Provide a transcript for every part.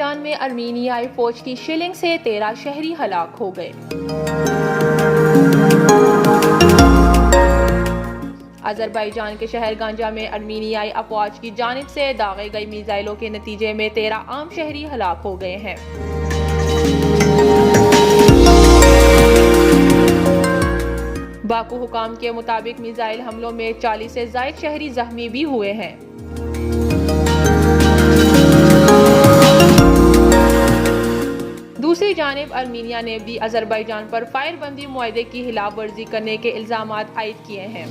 Azerbaijan में अर्मीनियाई फौज की शिलिंग से 13 शहरी हलाक हो गए। अज़रबैजान के शहर गांजा में अर्मीनियाई अफवाज की जानिब से दागे गई मिसाइलों के नतीजे में 13 आम शहरी हलाक हो गए हैं। बाकू हुकाम के मुताबिक मिसाइल हमलों में 40 से ज़ायद शहरी जख्मी भी हुए हैं। दूसरी जानिब अर्मीनिया ने भी अज़रबैजान पर फायरबंदी मुआहदे की खिलाफ वर्जी करने के इल्ज़ामात आयद किए हैं।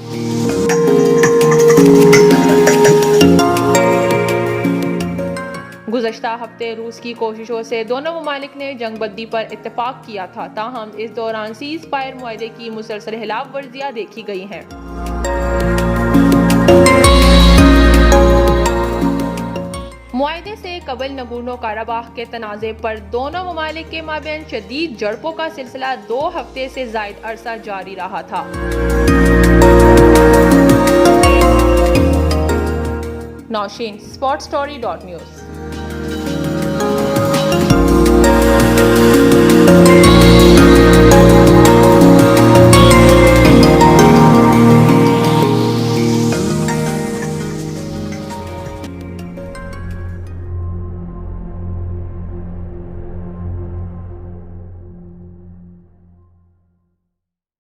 गुज़श्ता हफ्ते रूस की कोशिशों से दोनों ममालिक ने जंगबंदी पर इत्तेफाक किया था, ताहम इस दौरान सीज़ फायर मुआहदे की मुसलसल खिलाफ वर्जियां देखी गई हैं। मुआहदे से कबल नगोर्नो काराबाख के तनाज़े पर दोनों ममालिक के माबैन शदीद झड़पों का सिलसिला 2 हफ्ते से ज़ायद अरसा जारी रहा था। नौशीन, sportstory.news।